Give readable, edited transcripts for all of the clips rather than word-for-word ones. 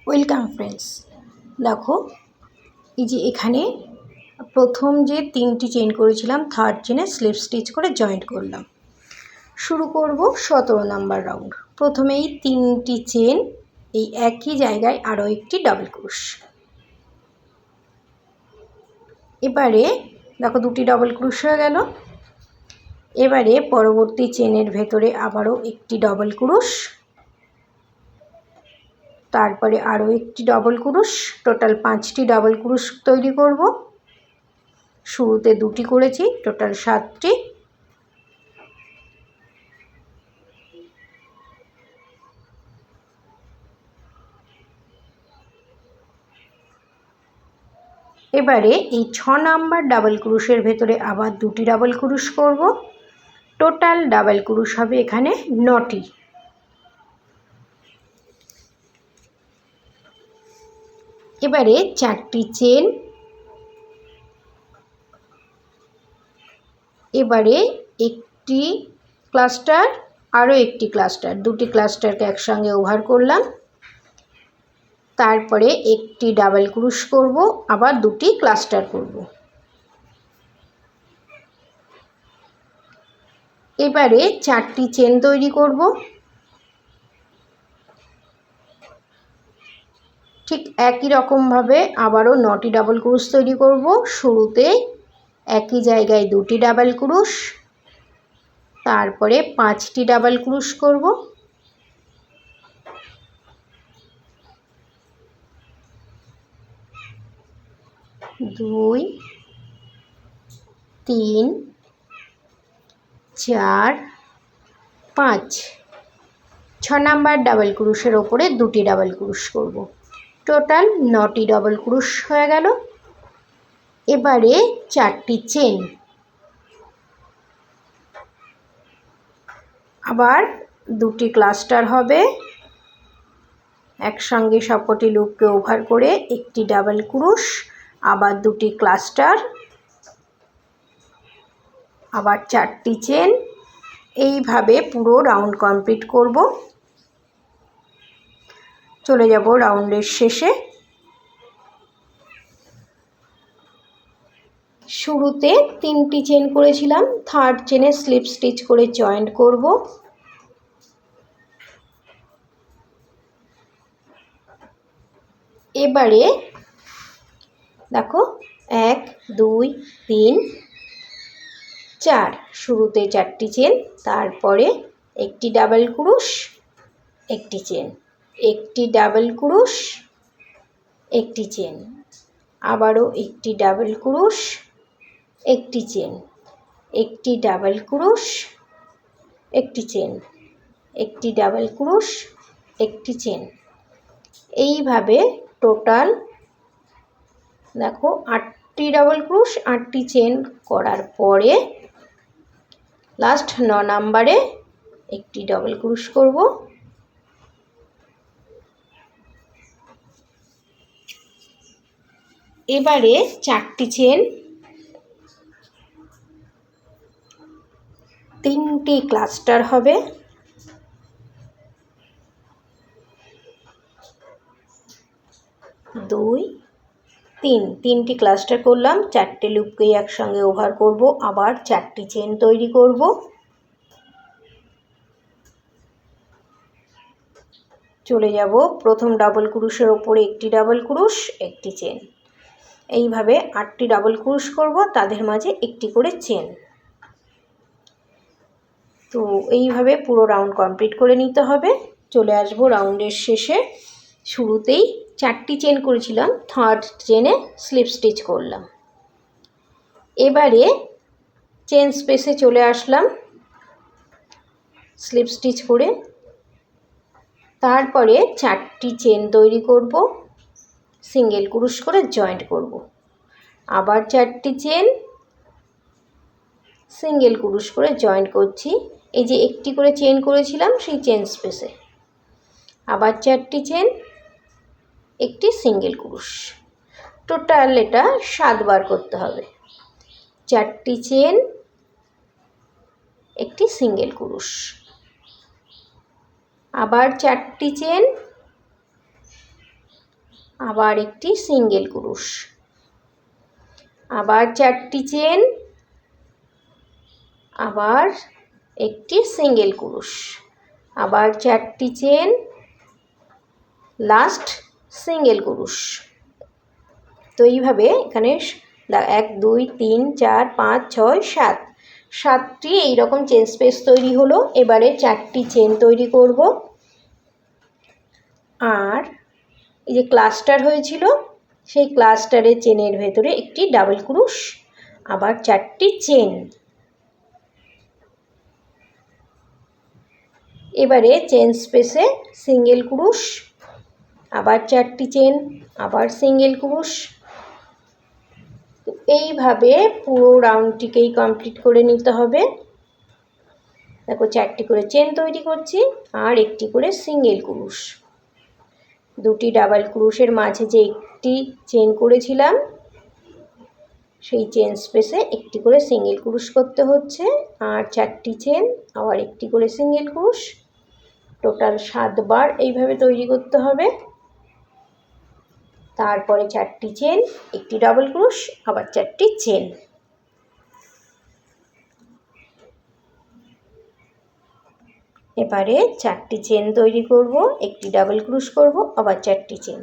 Welcome friends. দেখো এই যে এখানে প্রথম যে 3টি চেন করেছিলাম, থার্ড চেনে স্লিপ স্টিচ করে জয়েন্ট করলাম। শুরু করব 17 নাম্বার রাউন্ড। প্রথমেই 3টি চেন, এই একই জায়গায় আরও একটি ডাবল ক্রোশ। এবারে দেখো 2টি ডাবল ক্রোশ হয়ে গেল। এবারে পরবর্তী চেনের ভেতরে আবারও একটি ডাবল ক্রোশ, তারপরে আরও একটি ডাবল ক্রোশ, টোটাল 5টি ডাবল ক্রোশ তৈরি করব। শুরুতে 2টি করেছি, টোটাল 7টি। এবারে এই 6 নাম্বার ডাবল ক্রোশের ভেতরে আবার 2টি ডাবল ক্রোশ করব। টোটাল ডাবল ক্রোশ হবে এখানে 9টি। এবারে 4টি চেন, এবারে একটি ক্লাস্টার, আরও একটি ক্লাস্টার, 2টি ক্লাস্টারকে একসঙ্গে ওভার করলাম। তারপরে একটি ডাবল ক্রোশ করব, আবার 2টি ক্লাস্টার করব। এবারে 4টি চেন তৈরি করব। ঠিক একই রকমভাবে আবারও 9টি ডাবল ক্রোশ তৈরি করব। শুরুতে একই জায়গায় 2টি ডাবল ক্রোশ, তারপরে 5টি ডাবল ক্রোশ করব। দুই, 3, 4, 5, 6 নাম্বার ডাবল ক্রোশের ওপরে 2টি ডাবল ক্রোশ করব। টোটাল 9টি ডাবল ক্রোশ হয়ে গেল। এবারে 4টি চেন, আবার 2টি ক্লাস্টার হবে, একসঙ্গে সবকটি লুপকে ওভার করে একটি ডাবল ক্রোশ, আবার 2টি ক্লাস্টার, আবার 4টি চেন। এইভাবে পুরো রাউন্ড কমপ্লিট করব। চলে যাব রাউন্ডের শেষে। শুরুতে 3টি চেন করেছিলাম, থার্ড চেনে স্লিপ স্টিচ করে জয়েন্ট করব। এবারে দেখো 1, 2, 3, 4, শুরুতে 4টি চেন, তারপরে একটি ডাবল ক্রোশ, একটি চেন, একটি ডাবল ক্রোশ, একটি চেন, আবারও একটি ডাবল ক্রোশ, একটি চেন, একটি ডাবল ক্রোশ, একটি চেন, একটি ডাবল ক্রোশ, একটি চেন। এইভাবে টোটাল দেখো 8টি ডাবল ক্রোশ, 8টি চেন করার পরে লাস্ট 9 নাম্বারে একটি ডাবল ক্রোশ করব। এবারে 4টি চেন, 3টি ক্লাস্টার হবে, 2, 3, 3টি ক্লাস্টার করলাম, 4টে লুপকেই একসঙ্গে ওভার করব, আবার 4টি চেন তৈরি করব। চলে যাব প্রথম ডাবল ক্রোশের ওপরে একটি ডাবল ক্রোশ, একটি চেন। এইভাবে 8টি ডাবল ক্রোশ করব, তাদের মাঝে একটি করে চেন। তো এইভাবে পুরো রাউন্ড কমপ্লিট করে নিতে হবে। চলে আসব রাউন্ডের শেষে। শুরুতেই 4টি চেন করেছিলাম, থার্ড চেনে স্লিপ স্টিচ করলাম। এবারে চেন স্পেসে চলে আসলাম স্লিপ স্টিচ করে। তারপরে 4টি চেন তৈরি করব, সিঙ্গেল ক্রোশ করে জয়েন্ট করব। আবার 4টি চেন, সিঙ্গেল ক্রোশ করে জয়েন্ট করছি। এই যে একটি করে চেন করেছিলাম সেই চেন স্পেসে, আবার 4টি চেন, একটি সিঙ্গেল ক্রোশ। টোটাল এটা 7 বার করতে হবে। 4টি চেন, একটি সিঙ্গেল ক্রোশ, আবার 4টি চেন, আবার একটি সিঙ্গেল ক্রুশ, আবার 4টি চেন, আবার একটি সিঙ্গেল ক্রুশ, আবার 4টি চেন, লাস্ট সিঙ্গেল ক্রুশ। তো এইভাবে এখানে 1 2 3 4 5 6 7 7টি এইরকম চেন স্পেস তৈরি হলো। এবারে 4টি চেন তৈরি করব, আর এই যে ক্লাস্টার হয়েছিল সেই ক্লাস্টারের চেনের ভেতরে একটি ডাবল ক্রুশ, আবার 4টি চেন। এবারে চেন স্পেসে সিঙ্গেল ক্রুশ, আবার 4টি চেন, আবার সিঙ্গেল ক্রুশ। এইভাবে পুরো রাউন্ডটিকেই কমপ্লিট করে নিতে হবে। দেখো 4টি করে চেন তৈরি করছি আর একটি করে সিঙ্গেল ক্রুশ, দুটি ডাবল ক্রুশের মাঝে যে একটি চেন করেছিলাম সেই চেন স্পেসে একটি করে সিঙ্গেল ক্রুশ করতে হচ্ছে, আর 4টি চেন, আবার একটি করে সিঙ্গেল ক্রুশ। টোটাল 7 বার এইভাবে তৈরি করতে হবে। তারপরে 4টি চেন, একটি ডাবল ক্রুশ, আবার 4টি চেন। এবারে 4টি চেন তৈরি করব, একটি ডাবল ক্রুশ করব, আবার 4টি চেন।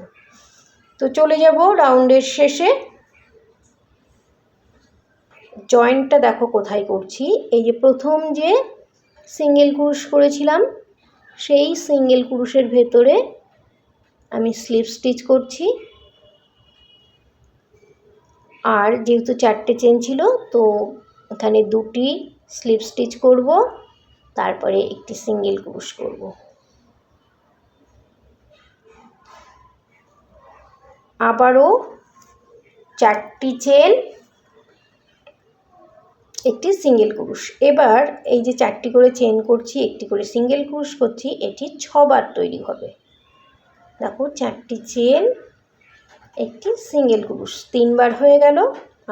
তো চলে যাব রাউন্ডের শেষে। জয়েন্টটা দেখো কোথায় করছি, এই যে প্রথম যে সিঙ্গেল ক্রুশ করেছিলাম সেই সিঙ্গেল ক্রুশের ভেতরে আমি স্লিপ স্টিচ করছি। আর যেহেতু 4টে চেন ছিল তো এখানে 2টি স্লিপ স্টিচ করব, তারপরে একটি সিঙ্গেল ক্রুশ করব। আবারও 4টি চেন, একটি সিঙ্গেল ক্রুশ। এবার এই যে 4টি করে চেন করছি, একটি করে সিঙ্গেল ক্রুশ করছি, এটি 6 বার তৈরি হবে। দেখো 4টি চেন, একটি সিঙ্গেল ক্রুশ, 3 বার হয়ে গেল।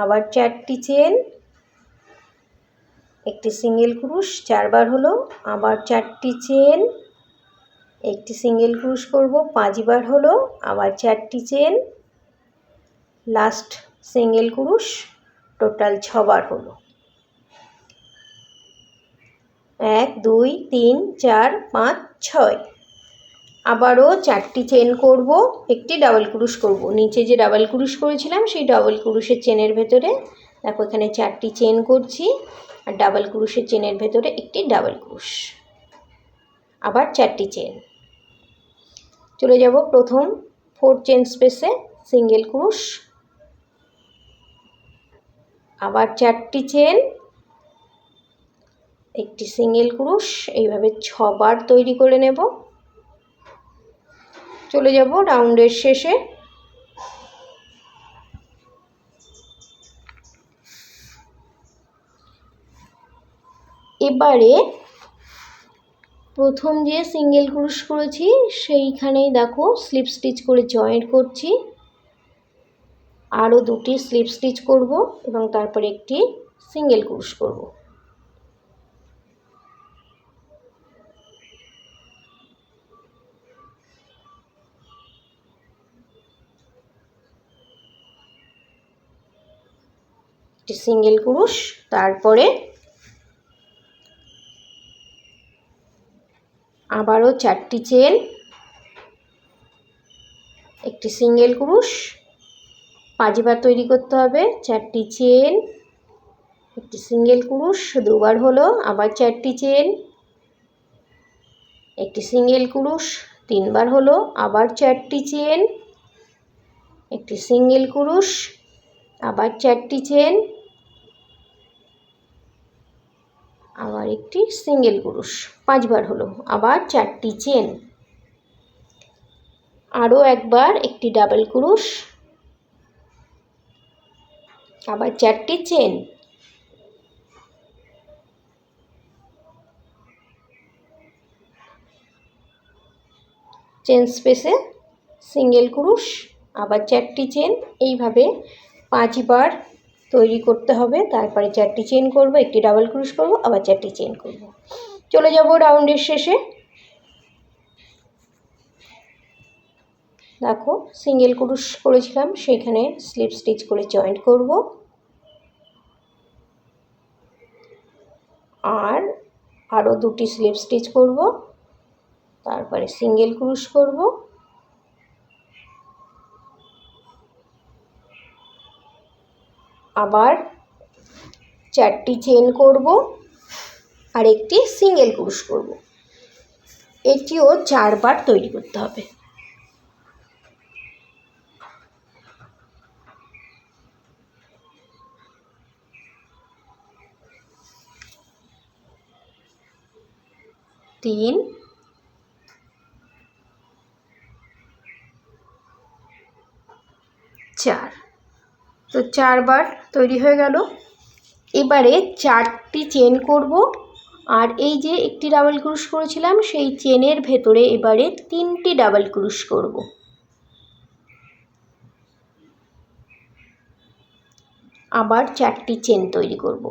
আবার 4টি চেন, একটি সিঙ্গেল ক্রুশ, 4 বার হলো। আবার 4টি চেন, একটি সিঙ্গেল ক্রুশ করব, 5 বার হলো। আবার 4টি চেন, লাস্ট সিঙ্গেল ক্রুশ, টোটাল 6 বার হলো। 1 2 3 4 5 6। আবারও 4টি চেন করব, একটি ডাবল ক্রুশ করব। নিচে যে ডাবল ক্রুশ করেছিলাম সেই ডাবল ক্রুশের চেনের ভেতরে দেখো এখানে 4টি চেন করছি, আর ডাবল ক্রুশের চেনের ভেতরে একটি ডাবল ক্রুশ, আবার 4টি চেন। চলে যাব প্রথম 4 চেন স্পেসে, সিঙ্গেল ক্রুশ, আবার 4টি চেন, একটি সিঙ্গেল ক্রুশ। এইভাবে 6 বার তৈরি করে নেব। চলে যাব রাউন্ডের শেষে। এবারে প্রথম যে সিঙ্গেল ক্রুশ করেছি সেইখানেই দেখো স্লিপ স্টিচ করে জয়েন্ট করছি, আরও 2টি স্লিপ স্টিচ করব এবং তারপরে একটি সিঙ্গেল ক্রুশ করব। একটি সিঙ্গেল ক্রুশ, তারপরে আবারও 4টি চেন, একটি সিঙ্গেল ক্রুশ, 5 বার তৈরি করতে হবে। 4টি চেন, একটি সিঙ্গেল ক্রুশ, 2 বার হলো। আবার 4টি চেন, একটি সিঙ্গেল ক্রুশ, 3 বার হলো। আবার 4টি চেন, একটি সিঙ্গেল ক্রুশ, আবার 4টি চেন, আবার একটি সিঙ্গেল ক্রুশ, 5 বার হলো। আবার 4টি চেন, আরও একবার একটি ডাবল ক্রুশ, আবার 4টি চেন, চেন স্পেসে সিঙ্গেল ক্রুশ, আবার 4টি চেন। এইভাবে 5 বার তৈরি করতে হবে। তারপরে 4টি চেন করব, একটি ডাবল ক্রুশ করব, আবার 4টি চেন করব। চলে যাব রাউন্ডের শেষে। দেখো সিঙ্গেল ক্রুশ করেছিলাম সেখানে স্লিপ স্টিচ করে জয়েন্ট করব, আর আরও দুটি স্লিপ স্টিচ করব, তারপরে সিঙ্গেল ক্রুশ করব, আবার 4টি চেন করব আর একটি সিঙ্গেল ক্রুশ করব। এটিও 4 বার তৈরি করতে হবে। তিন, চার। তো 4 বার তৈরি হয়ে গেল। এবারে 4টি চেন করব, আর এই যে একটি ডাবল ক্রুশ করেছিলাম সেই চেনের ভেতরে এবারে 3টি ডাবল ক্রুশ করব। আবার 4টি চেন তৈরি করব।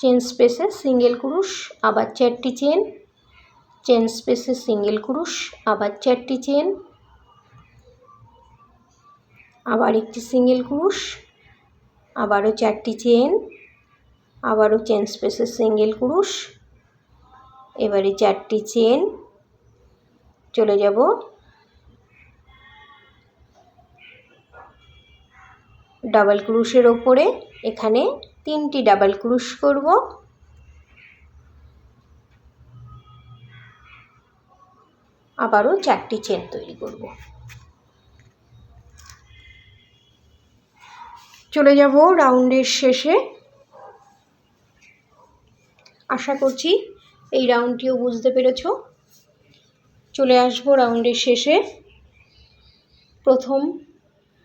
চেন স্পেসে সিঙ্গেল ক্রুশ, আবার 4টি চেন, চেন স্পেসে সিঙ্গেল ক্রুশ, আবার 4টি চেন, আবার একটি সিঙ্গেল ক্রুশ, আবারও 4টি চেন, আবারও চেন স্পেসে সিঙ্গেল ক্রুশ, এবারে 4টি চেন, চলে যাব ডাবল ক্রুশের ওপরে, এখানে 3টি ডাবল ক্রুশ করব, আবারও 4টি চেন তৈরি করব। চলে যাব রাউন্ডের শেষে। আশা করছি এই রাউন্ডটিও বুঝতে পেরেছ। চলে আসব রাউন্ডের শেষে। প্রথম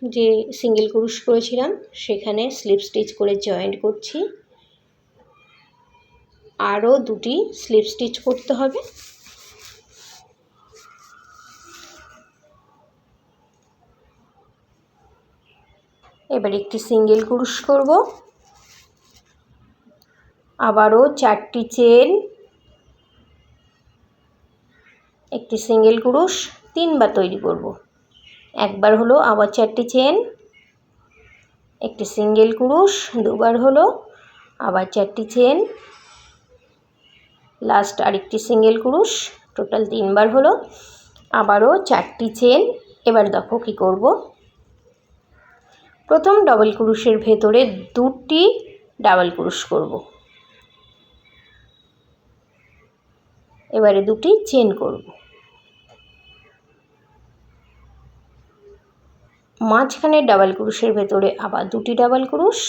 যে সিঙ্গেল ক্রুশ করেছিলাম সেখানে স্লিপ স্টিচ করে জয়েন্ট করছি, আরও দুটি স্লিপ স্টিচ করতে হবে। এবার একটি সিঙ্গেল ক্রুশ করব, আবারও 4টি চেন, একটি সিঙ্গেল ক্রুশ, 3 বার তৈরি করব। একবার হলো, আবার 4টি চেন, একটি সিঙ্গেল ক্রুশ, 2 বার হলো, আবার 4টি চেন, লাস্ট আরেকটি সিঙ্গেল ক্রুশ, টোটাল 3 বার হলো, আবারও 4টি চেন। এবার দেখো কী করব। প্রথম ডাবল ক্রুশের ভেতরে 2টি ডাবল ক্রুশ করব, এবারে 2টি চেন করব, মাঝখানে ডাবল ক্রুশের ভেতরে আবার 2টি ডাবল ক্রুশ,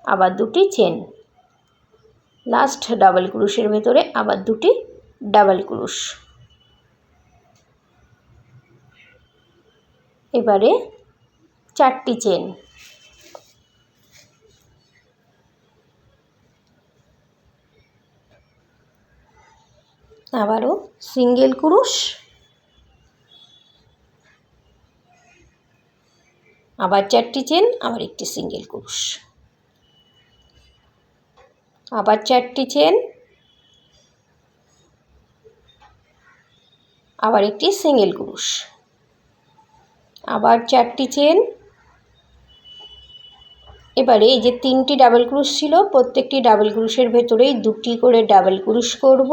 আবার 2টি চেন, লাস্ট ডাবল ক্রুশের ভেতরে আবার 2টি ডাবল ক্রুশ। এবারে 4টি চেন, আবারও সিঙ্গেল ক্রুশ, আবার 4টি চেন, আবার একটি সিঙ্গেল ক্রুশ, আবার 4টি চেন, আবার একটি সিঙ্গেল ক্রুশ, আবার 4টি চেন। এবারে এই যে 3টি ডাবল ক্রুশ ছিল, প্রত্যেকটি ডাবল ক্রুশের ভেতরেই 2টি করে ডাবল ক্রুশ করব,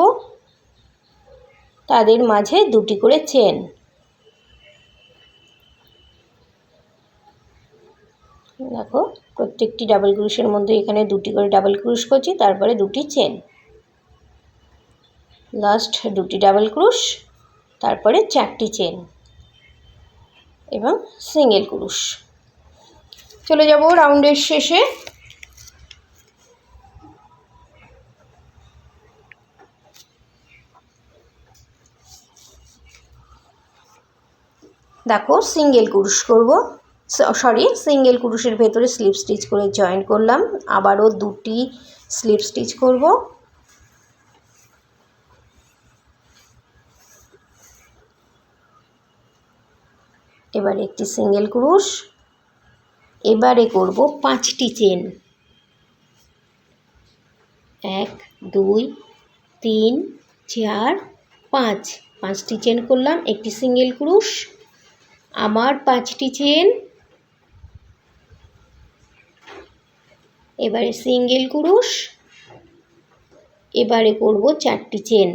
তাদের মাঝে 2টি করে চেন। দেখো প্রত্যেকটি ডাবল ক্রুশের মধ্যে এখানে 2টি করে ডাবল ক্রুশ করছি, তারপরে 2টি চেন, লাস্ট 2টি ডাবল ক্রুশ, তারপরে 4টি চেন এবং সিঙ্গেল ক্রুশ। চলে যাব রাউন্ডের শেষে। দেখো সিঙ্গেল ক্রুশ করব, সিঙ্গেল ক্রুশের ভেতরে স্লিপ স্টিচ করে জয়েন করলাম, আবারও 2টি স্লিপ স্টিচ করব, এবারে একটি সিঙ্গেল ক্রুশ, এবারে করব 5টি চেন, 1 2 3 4 5, 5টি চেন করলাম, একটি সিঙ্গেল ক্রুশ, আবার 5টি চেন, এবারে সিঙ্গেল ক্রুশ, এবারে করব 4টি চেন।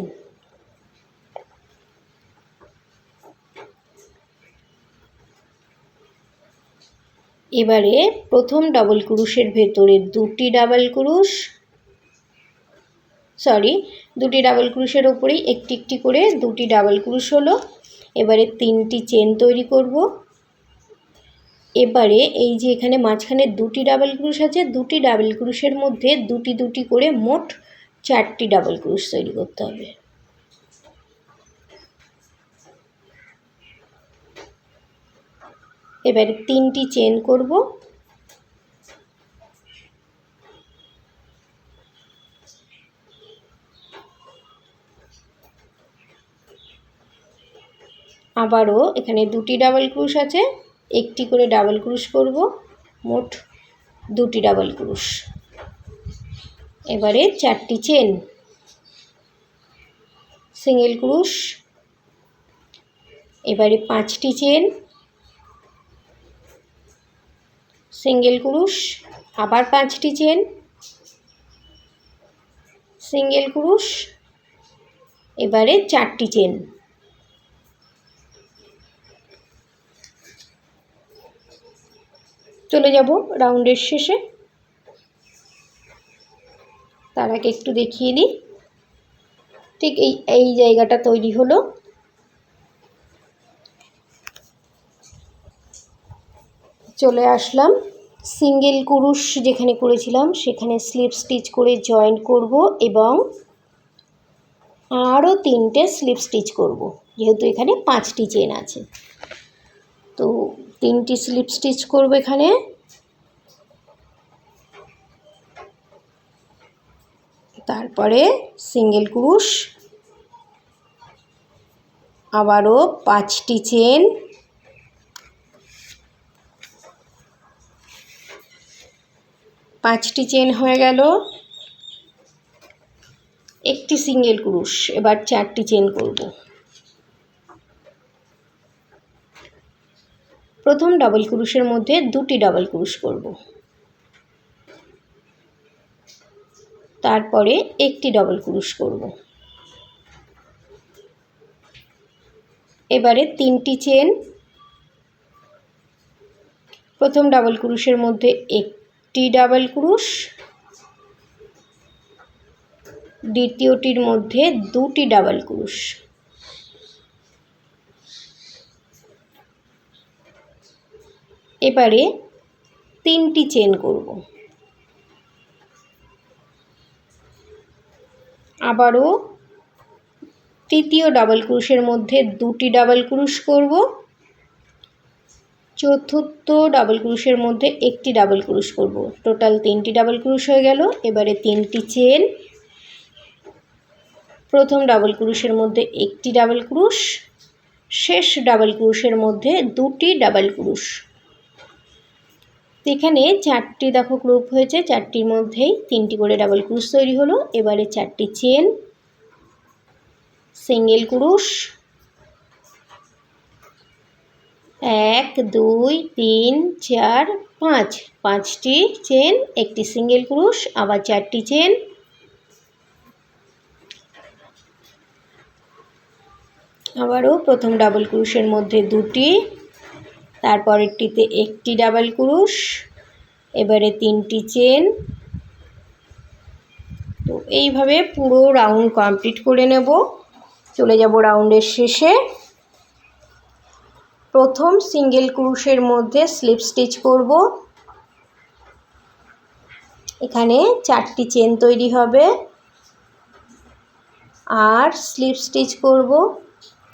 এবারে প্রথম ডাবল ক্রুশের ভেতরে দুটি ডাবল ক্রুশ, দুটি ডাবল ক্রুশের ওপরেই একটি একটি করে দুটি ডাবল ক্রুশ হলো। এবারে 3টি চেন তৈরি করব। এবারে এই যে এখানে মাঝখানে দুটি ডাবল ক্রুশ আছে, দুটি ডাবল ক্রুশের মধ্যে দুটি দুটি করে মোট 4টি ডাবল ক্রুশ তৈরি করতে হবে। এবারে 3টি চেন করব। আবারও এখানে দুটি ডাবল ক্রুশ আছে, একটি করে ডাবল ক্রুশ করব, মোট 2টি ডাবল ক্রুশ। এবারে 4টি চেন, সিঙ্গেল ক্রুশ, এবারে 5টি চেন, সিঙ্গেল ক্রুশ, আবার 5টি চেন, সিঙ্গেল ক্রুশ, এবারে 4টি চেন। চলে যাব রাউন্ডের শেষে। তার আগে একটু দেখিয়ে দিই, ঠিক এই জায়গাটা তৈরি হলো। চলে আসলাম সিঙ্গেল ক্রুশ যেখানে করেছিলাম সেখানে স্লিপ স্টিচ করে জয়েন্ট করব এবং আরও 3টে স্লিপ স্টিচ করব, যেহেতু এখানে 5টি চেন আছে। তো 3টি স্লিপ স্টিচ করব এখানে। তারপরে সিঙ্গেল ক্রুশ, আবারও 5টি চেন, হয়ে গেল, একটি সিঙ্গেল ক্রুশ, এবার 4টি চেন করব। প্রথম ডাবল ক্রুশের মধ্যে 2টি ডাবল ক্রুশ করব, তারপরে একটি ডাবল ক্রুশ করব। এবারে 3টি চেন, প্রথম ডাবল ক্রুশের মধ্যে একটি ডাবল ক্রুশ, দ্বিতীয়টির মধ্যে 2টি ডাবল ক্রুশ, এবারে 3টি চেন করব। আবারও তৃতীয় ডাবল ক্রুশের মধ্যে 2টি ডাবল ক্রুশ করব, চতুর্থ ডাবল ক্রুশের মধ্যে একটি ডাবল ক্রুশ করব, টোটাল 3টি ডাবল ক্রুশ হয়ে গেল। এবারে 3টি চেন, প্রথম ডাবল ক্রুশের মধ্যে একটি ডাবল ক্রুশ, শেষ ডাবল ক্রুশের মধ্যে 2টি ডাবল ক্রুশ। এখানে 4টি দেখো গ্রুপ হয়েছে, 4টির মধ্যেই 3টি করে ডাবল ক্রুশ তৈরি হলো। এবারে 4টি চেন, সিঙ্গেল ক্রুশ, 1 2 3 4 5, 5টি চেন, একটি সিঙ্গেল ক্রুশ, আবার 4টি চেন, আবারও প্রথম ডাবল ক্রুশের মধ্যে 2টি, তারপরেরটিতে একটি ডাবল ক্রুশ, এবারে 3টি চেন। তো এইভাবে পুরো রাউন্ড কমপ্লিট করে নেব। চলে যাব রাউন্ডের শেষে। প্রথম সিঙ্গেল ক্রুশের মধ্যে স্লিপ স্টিচ করব, এখানে 4টি চেন তৈরি হবে আর স্লিপ স্টিচ করব।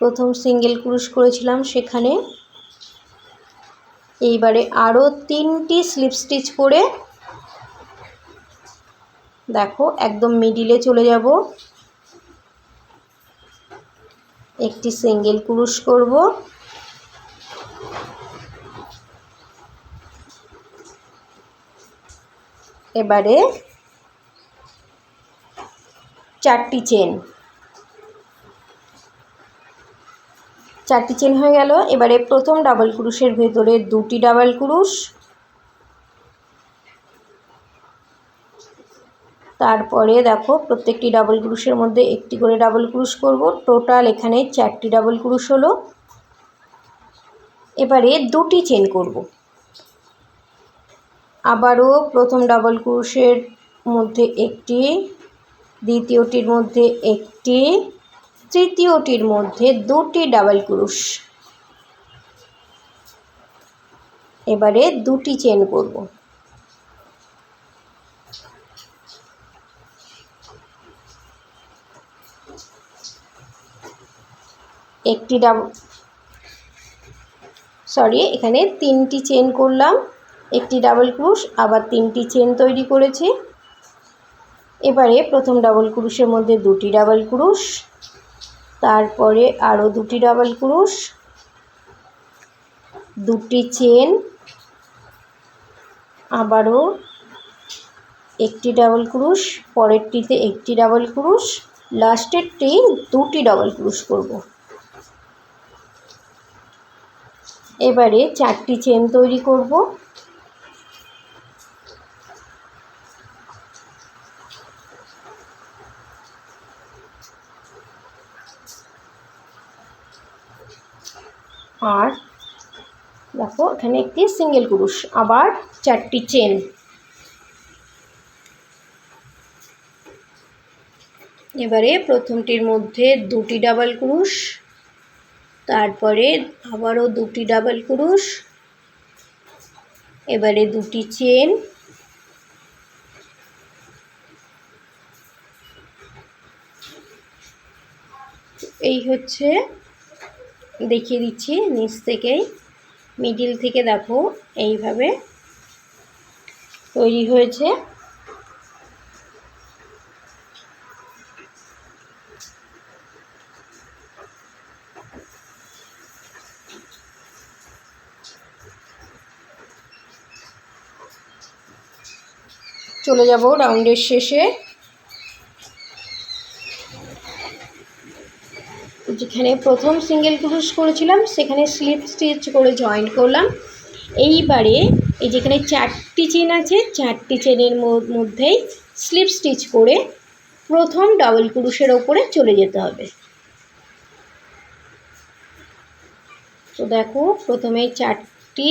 প্রথম সিঙ্গেল ক্রুশ করেছিলাম সেখানে, এইবারে আরও 3টি স্লিপ স্টিচ করে দেখো একদম মিডিলে চলে যাব, একটি সিঙ্গেল ক্রুশ করব, এবারে 4টি চেন, 4টি চেন হয়ে গেল। এবারে প্রথম ডাবল ক্রোশের ভেতরে 2টি ডাবল ক্রোশ, তারপরে দেখো প্রত্যেকটি ডাবল ক্রোশের মধ্যে একটি করে ডাবল ক্রোশ করব। টোটাল এখানে 4টি ডাবল ক্রোশ হলো। এবারে 2টি চেন করব। আবারও প্রথম ডাবল ক্রোশের মধ্যে একটি, দ্বিতীয়টির মধ্যে একটি, তৃতীয়টির মধ্যে 2টি ডাবল ক্রোশ। এবারে 2টি চেন করব। একটি এখানে 3টি চেন করলাম, একটি ডাবল ক্রোশ, আবার 3টি চেন তৈরি করেছি। এবারে প্রথম ডাবল ক্রোশের মধ্যে 2টি ডাবল ক্রোশ, তারপরে আরও 2টি ডাবল ক্রোশ, 2টি চেন, আবারও একটি ডাবল ক্রোশ, পরেরটিতে একটি ডাবল ক্রোশ, লাস্টেরটি 2টি ডাবল ক্রোশ করব। এবারে 4টি চেন তৈরি করব। আর দেখো এখানে একটি সিঙ্গেল ক্রোশ, আবার 4টি চেন। এবারে প্রথমটির মধ্যে 2টি ডাবল ক্রোশ, তারপরে আবারও 2টি ডাবল ক্রোশ, এবারে 2টি চেন, এই হচ্ছে, দেখিয়ে দিচ্ছি নিচ থেকেই, মিডিল থেকে দেখো এইভাবে তৈরি হয়েছে। চলে যাব রাউন্ডের শেষে। যেখানে প্রথম সিঙ্গেল ক্রোশ করেছিলাম সেখানে স্লিপ স্টিচ করে জয়েন্ট করলাম। এইবারে এই যেখানে 4টি চেন আছে, 4টি চেনের মধ্যেই স্লিপ স্টিচ করে প্রথম ডাবল ক্রোশের ওপরে চলে যেতে হবে। তো দেখো প্রথমে 4টি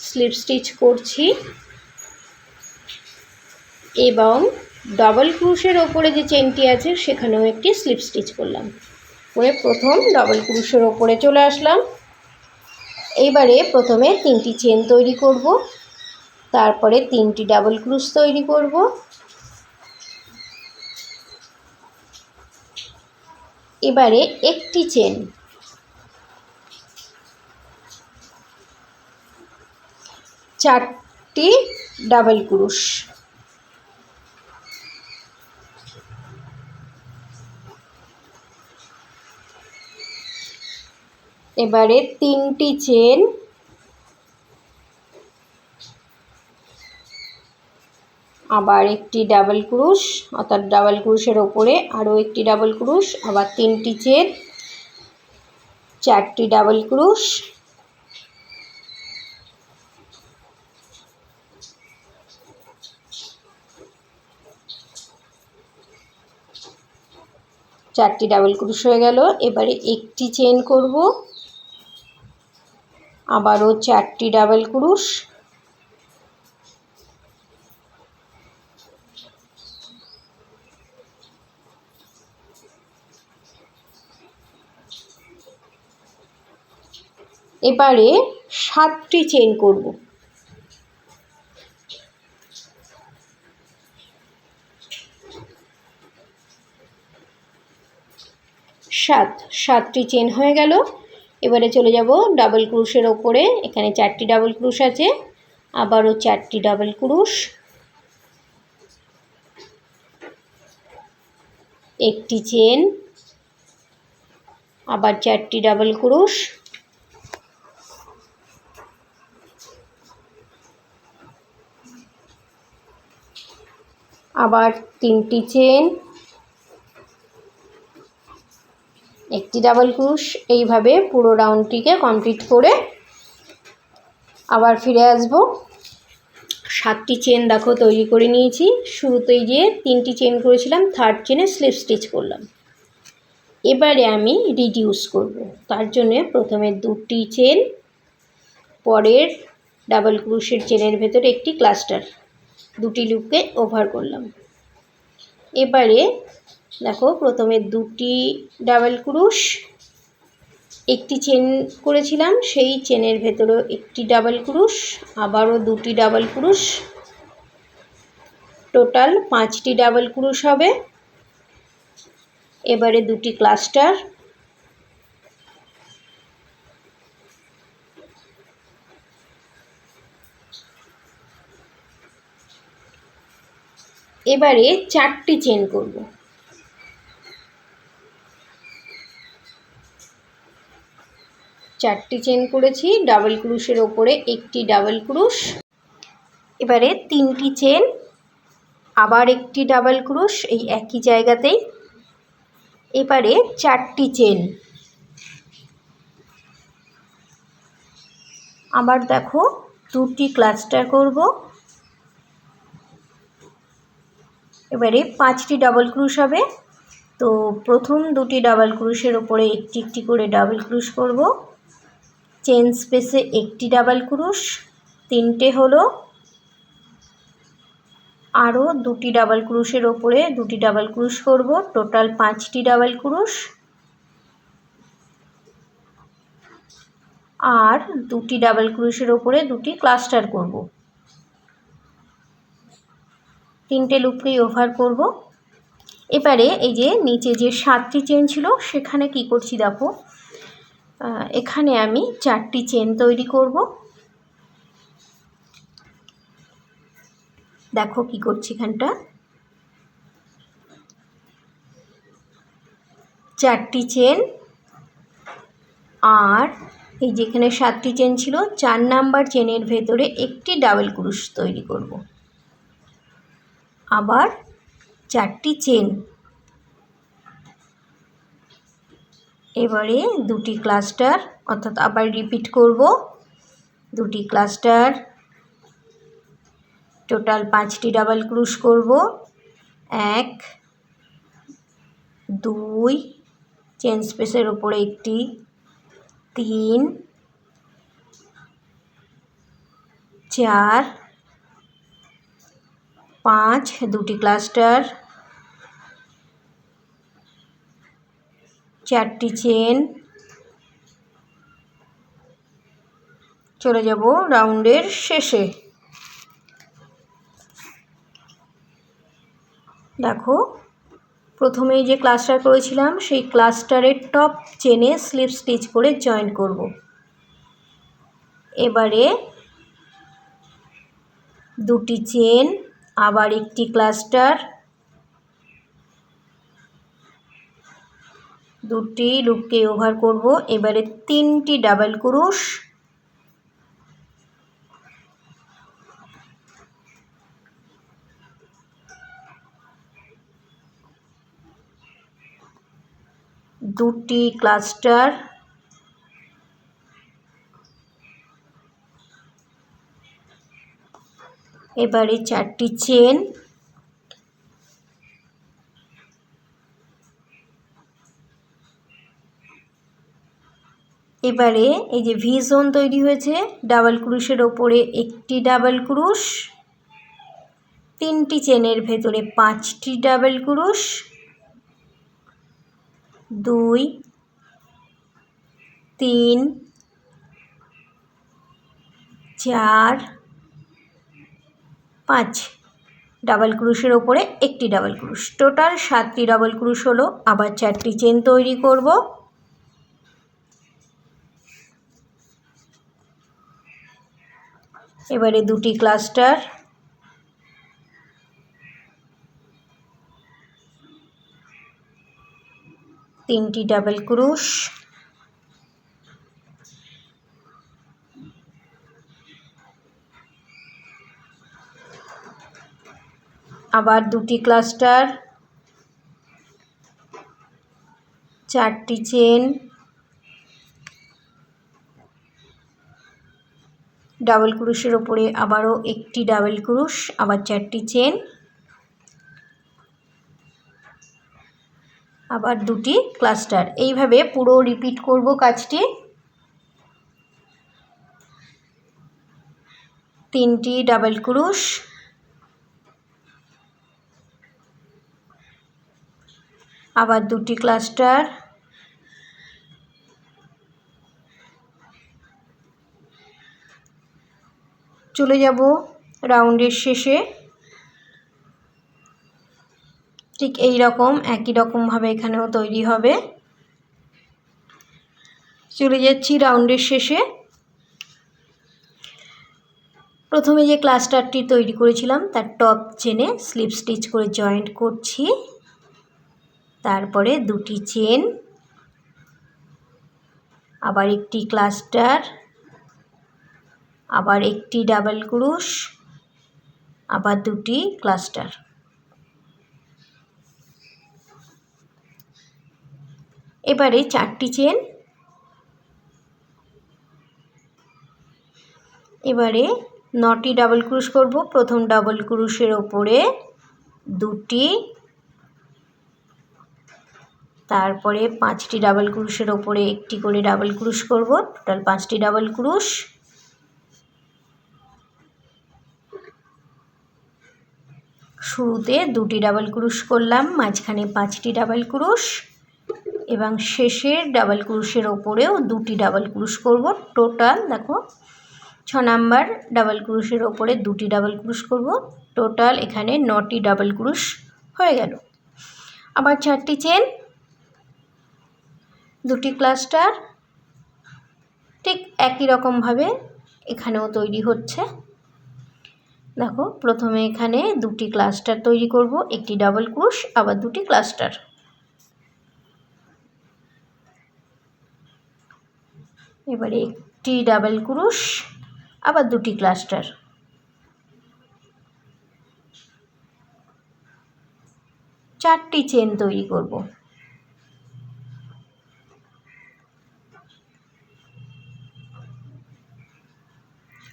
স্লিপ স্টিচ করছি এবং ডাবল ক্রোশের ওপরে যে চেনটি আছে সেখানেও একটি স্লিপ স্টিচ করলাম, করে প্রথম ডাবল ক্রোশের ওপরে চলে আসলাম। এইবারে প্রথমে 3টি চেন তৈরি করব, তারপরে 3টি ডাবল ক্রোশ তৈরি করব, এবারে একটি চেন, 4টি ডাবল ক্রোশ, এবারে 3টি চেন, আবার একটি ডাবল ক্রোশ, অর্থাৎ ডাবল ক্রোশের ওপরে আরও একটি ডাবল ক্রোশ, আবার 3টি চেন, 4টি ডাবল ক্রোশ, চারটি ডাবল ক্রোশ হয়ে গেল। এবারে একটি চেন করব, আবারও 4টি ডাবল ক্রোশ, এবারে 7টি চেন করব। 7টি চেন হয়ে গেল। এবারে চলে যাব ডাবল ক্রোশের ওপরে, এখানে 4টি ডাবল ক্রোশ আছে, আবারও 4টি ডাবল ক্রোশ, একটি চেন, আবার 4টি ডাবল ক্রোশ, আবার 3টি চেন, একটি ডাবল ক্রুশ। এইভাবে পুরো রাউন্ডটিকে কমপ্লিট করে আবার ফিরে আসব। 7টি চেন দেখো তৈরি করে নিয়েছি। শুরুতেই যে 3টি চেন করেছিলাম, থার্ড চেনে স্লিপ স্টিচ করলাম। এবারে আমি রিডিউস করব। তার জন্যে প্রথমে 2টি চেন, পরের ডাবল ক্রুশের চেনের ভেতরে একটি ক্লাস্টার, 2টি লুপকে ওভার করলাম। এবারে দেখো প্রথমে 2টি ডাবল ক্রুশ, একটি চেন করেছিলাম, সেই চেনের ভেতরেও একটি ডাবল ক্রুশ, আবারও 2টি ডাবল ক্রুশ, টোটাল 5টি ডাবল ক্রুশ হবে। এবারে 2টি ক্লাস্টার, এবারে 4টি চেন করব। 4টি চেন করেছি, ডাবল ক্রুশের ওপরে একটি ডাবল ক্রুশ, এবারে 3টি চেন, আবার একটি ডাবল ক্রুশ এই একই জায়গাতেই, এবারে 4টি চেন, আবার দেখো 2টি ক্লাস্টার করব, এবারে 5টি ডাবল ক্রুশ হবে। তো প্রথম 2টি ডাবল ক্রুশের ওপরে একটি একটি করে ডাবল ক্রুশ করব, চেন স্পেসে একটি ডাবল ক্রুশ, 3টে হলো, আরও 2টি ডাবল ক্রুশের ওপরে 2টি ডাবল ক্রুশ করব, টোটাল 5টি ডাবল ক্রুশ, আর 2টি ডাবল ক্রুশের ওপরে 2টি ক্লাস্টার করব, 3টে লুপকেই ওভার করব। এবারে এই যে নিচে যে 7টি চেন ছিল সেখানে কি করছি দেখো, এখানে আমি 4টি চেন তৈরি করব। দেখো কি করছি, এখানটা 4টি চেন, আর এই যেখানে 7টি চেন ছিল 4 নাম্বার চেনের ভেতরে একটি ডাবল ক্রুশ তৈরি করব, আবার 4টি চেন, এবারে 2টি ক্লাস্টার, অর্থাৎ আবার রিপিট করব, 2টি ক্লাস্টার, টোটাল 5টি ডাবল ক্রুশ করব, 1 2 চেন স্পেসের ওপরে একটি, 3 4 5, 2টি ক্লাস্টার, 4টি চেন, চলে যাব রাউন্ডের শেষে। দেখো প্রথমেই যে ক্লাস্টার করেছিলাম সেই ক্লাস্টারের টপ চেনে স্লিপ স্টিচ করে জয়েন করব। এবারে 2টি চেন, আবার একটি ক্লাস্টার, 2টি লুপকে ওভার করব, এবারে 3টি ডাবল ক্রুশ, দুটি ক্লাস্টার, এবারে 4টি চেন, এবারে এই যে ভি জোন তৈরি হয়েছে, ডাবল ক্রুশের ওপরে একটি ডাবল ক্রুশ, 3টি চেনের ভেতরে 5টি ডাবল ক্রুশ, 2 3 4 5 ডাবল ক্রুশের ওপরে একটি ডাবল ক্রুশ, টোটাল 7টি ডাবল ক্রুশ হলো। আবার 4টি চেন তৈরি করব, এবারে 2টি ক্লাস্টার, 3টি ডাবল ক্রুশ, আবার 2টি ক্লাস্টার, চারটি চেন, ডাবল ক্রোশের ওপরে আবারও একটি ডাবল ক্রোশ, আবার চারটি চেন, আবার দুটি ক্লাস্টার। এইভাবে পুরো রিপিট করব কাজটি। তিনটি ডাবল ক্রোশ, আবার দুটি ক্লাস্টার, চলে যাব রাউন্ডের শেষে। ঠিক এই রকম একই রকমভাবে এখানেও তৈরি হবে। চলে যাচ্ছি রাউন্ডের শেষে। প্রথমে যে ক্লাস্টারটি তৈরি করেছিলাম তার টপ চেনে স্লিপ স্টিচ করে জয়েন্ট করছি, তারপরে দুটি চেন, আবার একটি ক্লাস্টার, আবার একটি ডাবল ক্রোশ, আবার দুটি ক্লাস্টার। এবারে চারটি চেন, এবারে 9টি ডাবল ক্রোশ করব। প্রথম ডাবল ক্রোশের ওপরে দুটি, তারপরে 5টি ডাবল ক্রোশের ওপরে একটি করে ডাবল ক্রোশ করব, টোটাল 5টি ডাবল ক্রোশ। শুরুতে দুটি ডাবল ক্রোশ করলাম, মাঝখানে 5টি ডাবল ক্রোশ এবং শেষের ডাবল ক্রোশের ওপরেও দুটি ডাবল ক্রোশ করব। টোটাল দেখো 6 নাম্বার ডাবল ক্রোশের ওপরে দুটি ডাবল ক্রোশ করব। টোটাল এখানে 9টি ডাবল ক্রোশ হয়ে গেল। আবার 4টি চেন, দুটি ক্লাস্টার, ঠিক একই রকমভাবে এখানেও তৈরি হচ্ছে। দেখো প্রথমে এখানে দুটি ক্লাস্টার তৈরি করব, একটি ডাবল ক্রোশ, আবার দুটি ক্লাস্টার, এবারে একটি ডাবল ক্রোশ, আবার দুটি ক্লাস্টার, চারটি চেন তৈরি করব।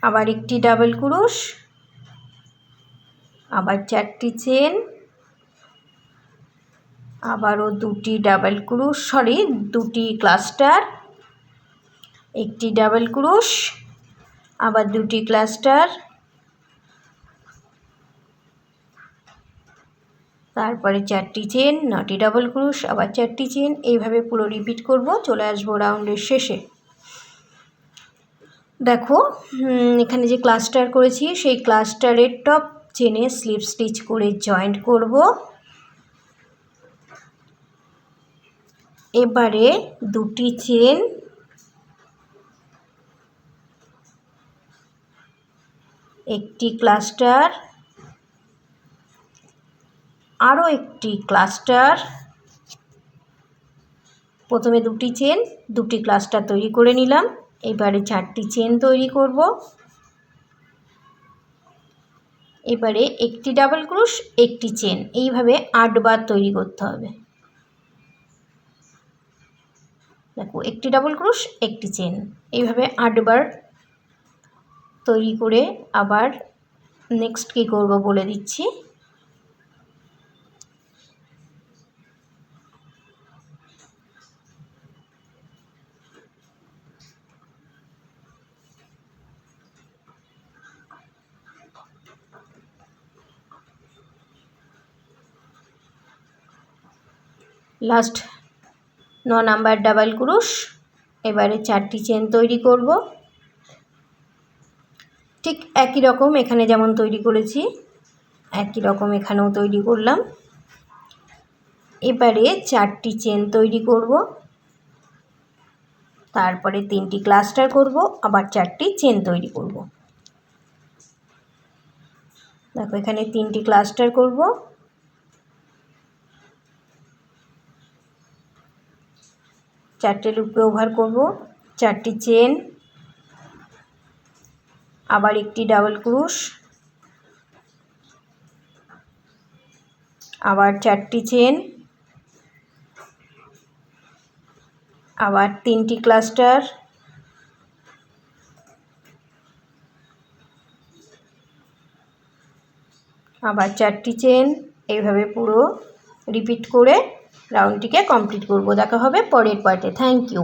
আবার একটি ডাবল ক্রোশ, আবার চারটি চেন, আবারও দুটি ডাবল ক্রোশ, দুটি ক্লাস্টার, একটি ডাবল ক্রোশ, আবার দুটি ক্লাস্টার, তারপরে চারটি চেন, 9টি ডাবল ক্রোশ, আবার চারটি চেন। এইভাবে পুরো রিপিট করব। চলে আসবো রাউন্ডের শেষে। দেখো এখানে যে ক্লাস্টার করেছি সেই ক্লাস্টারের টপ চেনে স্লিপ স্টিচ করে জয়েন্ট করব। এবারে দুটি চেন, একটি ক্লাস্টার, আরও একটি ক্লাস্টার, প্রথমে দুটি চেন, দুটি ক্লাস্টার তৈরি করে নিলাম। এবারে চারটি চেন তৈরি করব। এবারে একটি ডাবল ক্রোশ, একটি চেন, এইভাবে 8 বার তৈরি করতে হবে। দেখো একটি ডাবল ক্রোশ, একটি চেন, এইভাবে 8 বার তৈরি করে আবার নেক্সট কী করব বলে দিচ্ছি। লাস্ট 9 নাম্বার ডাবল ক্রোশ, এবারে চারটি চেন তৈরি করব। ঠিক একই রকম এখানে যেমন তৈরি করেছি একই রকম এখানেও তৈরি করলাম। এবারে চারটি চেন তৈরি করব, তারপরে 3টি ক্লাস্টার করব, আবার চারটি চেন তৈরি করব। দেখো এখানে 3টি ক্লাস্টার করব, চারটে লুপে ওভার করব, চারটি চেন, আবার একটি ডাবল ক্রোশ, আবার চারটি চেন, আবার 3টি ক্লাস্টার, আবার 4টি চেন। এইভাবে পুরো রিপিট করে রাউন্ডটিকে কমপ্লিট করব। দেখা হবে পরের পার্টে। Thank you.